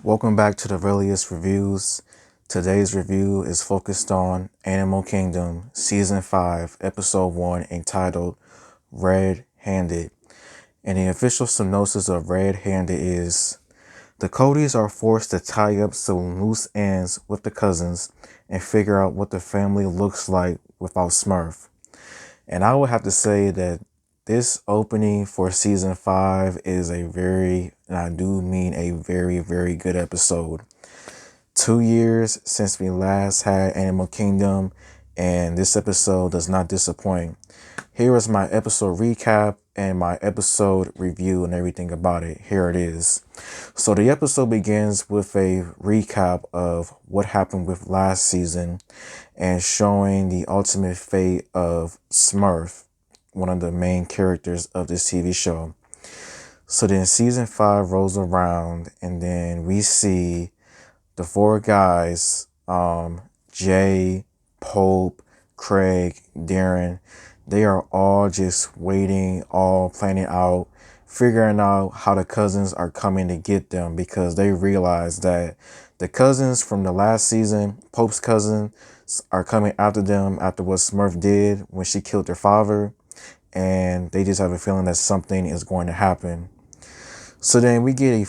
Welcome back to the Relius Reviews. Today's review is focused on Animal Kingdom Season 5, Episode 1, entitled Red Handed. And the official synopsis of Red Handed is: the Codys are forced to tie up some loose ends with the cousins and figure out what the family looks like without Smurf. And I would have to say that this opening for season 5 is a very, and I do mean a very, very good episode. 2 years since we last had Animal Kingdom, and this episode does not disappoint. Here is my episode recap and my episode review and everything about it. Here it is. So the episode begins with a recap of what happened with last season and showing the ultimate fate of Smurf, one of the main characters of this TV show. So then season 5 rolls around and then we see the four guys, Jay, Pope, Craig, Darren, they are all just waiting, all planning out, figuring out how the cousins are coming to get them because they realize that the cousins from the last season, Pope's cousins, are coming after them after what Smurf did when she killed their father. And they just have a feeling that something is going to happen. So then we get a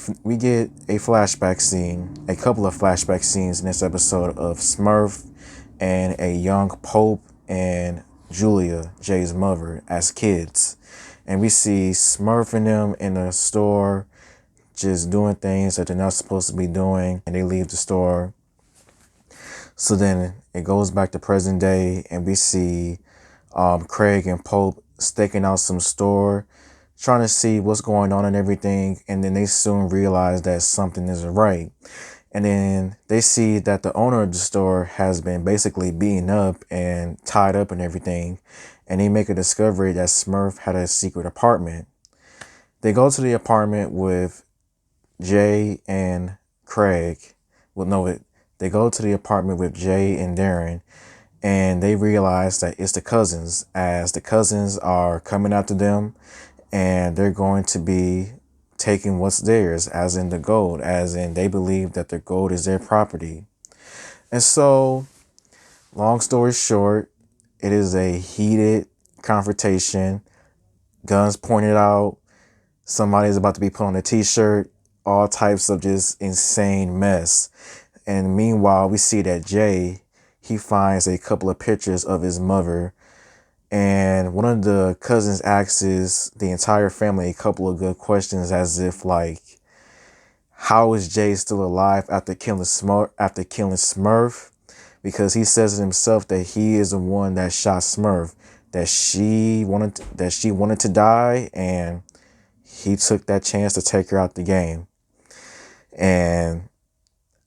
flashback scene, a couple of flashback scenes in this episode of Smurf and a young Pope and Julia, Jay's mother, as kids. And we see Smurf and them in the store just doing things that they're not supposed to be doing, and they leave the store. So then it goes back to present day and we see Craig and Pope staking out some store, trying to see what's going on and everything. And then they soon realize that something isn't right. And then they see that the owner of the store has been basically beaten up and tied up and everything. And they make a discovery that Smurf had a secret apartment. They go to the apartment with Jay and Craig. They go to the apartment with Jay and Darren. And they realize that it's the cousins, as the cousins are coming after them and they're going to be taking what's theirs, as in the gold, as in they believe that the gold is their property. And so, long story short, it is a heated confrontation, guns pointed out, somebody's about to be put on a t-shirt, all types of just insane mess. And meanwhile, we see that Jay, he finds a couple of pictures of his mother, and one of the cousins asks the entire family a couple of good questions, as if like, how is Jay still alive after killing Smurf? Because he says it himself that he is the one that shot Smurf, that she wanted to die, and he took that chance to take her out the game. And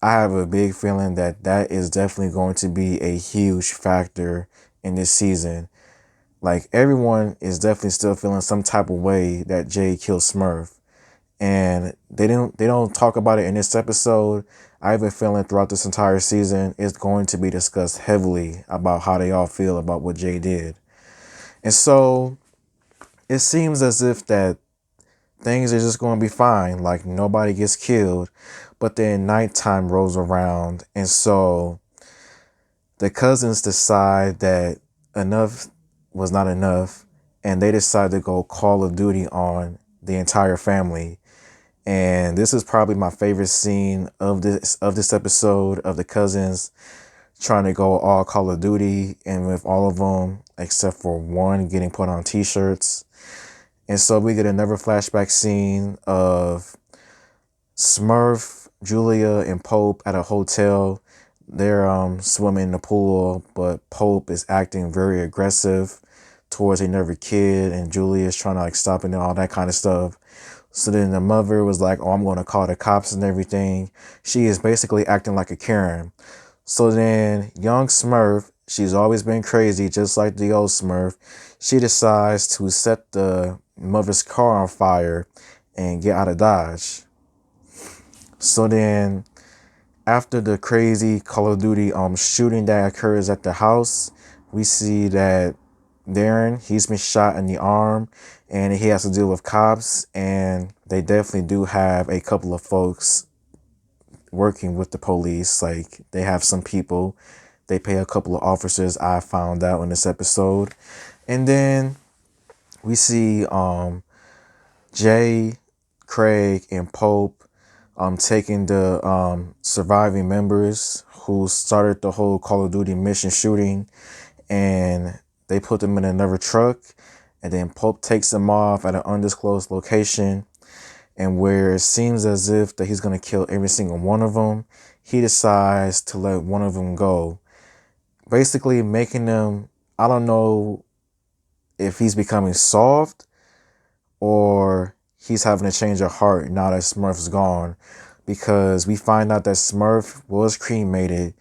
I have a big feeling that that is definitely going to be a huge factor in this season. Like, everyone is definitely still feeling some type of way that Jay killed Smurf. And they don't talk about it in this episode. I have a feeling throughout this entire season it's going to be discussed heavily about how they all feel about what Jay did. And so it seems as if that things are just going to be fine. Like, nobody gets killed. But then nighttime rolls around, and so the cousins decide that enough was not enough, and they decide to go Call of Duty on the entire family. And this is probably my favorite scene of this episode, of the cousins trying to go all Call of Duty, and with all of them except for one getting put on t-shirts. And so we get another flashback scene of Smurf, Julia, and Pope at a hotel. They're swimming in the pool, but Pope is acting very aggressive towards another kid, and Julia is trying to like stop it and all that kind of stuff. So then the mother was like, "Oh, I'm going to call the cops and everything." She is basically acting like a Karen. So then young Smurf, she's always been crazy, just like the old Smurf. She decides to set the mother's car on fire and get out of Dodge. So then after the crazy Call of Duty shooting that occurs at the house, we see that Darren, he's been shot in the arm and he has to deal with cops, and they definitely do have a couple of folks working with the police. Like, they have some people, they pay a couple of officers, I found out in this episode. And then we see Jay, Craig, and Pope taking the surviving members who started the whole Call of Duty mission shooting, and they put them in another truck, and then Pope takes them off at an undisclosed location, and where it seems as if that he's going to kill every single one of them, he decides to let one of them go, basically making them, I don't know if he's becoming soft or he's having a change of heart now that Smurf's gone, because we find out that Smurf was cremated,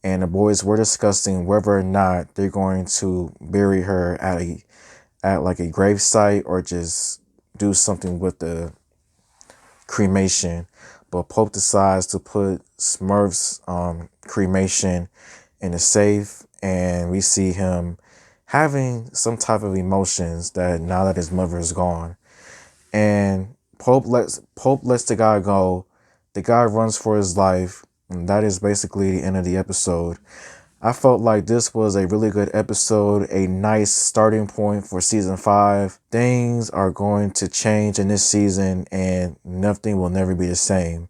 and the boys were discussing whether or not they're going to bury her at like a grave site or just do something with the cremation. But Pope decides to put Smurf's cremation in a safe, and we see him having some type of emotions that now that his mother is gone. And Pope lets the guy go. The guy runs for his life, and that is basically the end of the episode. I felt like this was a really good episode, a nice starting point for season 5. Things are going to change in this season, and nothing will never be the same.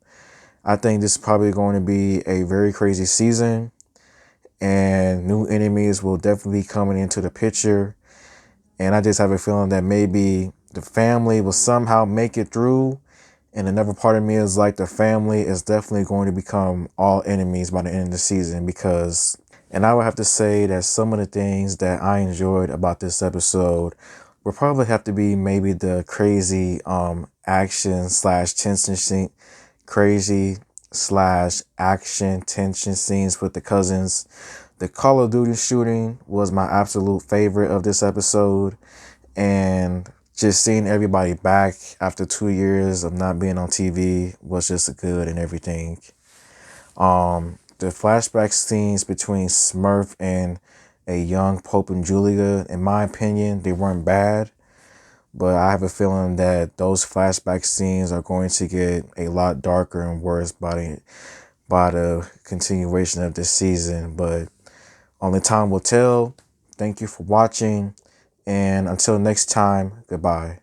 I think this is probably going to be a very crazy season, and new enemies will definitely be coming into the picture. And I just have a feeling that maybe the family will somehow make it through. And another part of me is like, the family is definitely going to become all enemies by the end of the season, because, and I would have to say that some of the things that I enjoyed about this episode would probably have to be maybe the crazy action slash tension scene, crazy slash action tension scenes with the cousins. The Call of Duty shooting was my absolute favorite of this episode, and just seeing everybody back after 2 years of not being on TV was just good and everything. The flashback scenes between Smurf and a young Pope and Julia, in my opinion, they weren't bad, but I have a feeling that those flashback scenes are going to get a lot darker and worse by the continuation of this season. But only time will tell. Thank you for watching, and until next time, goodbye.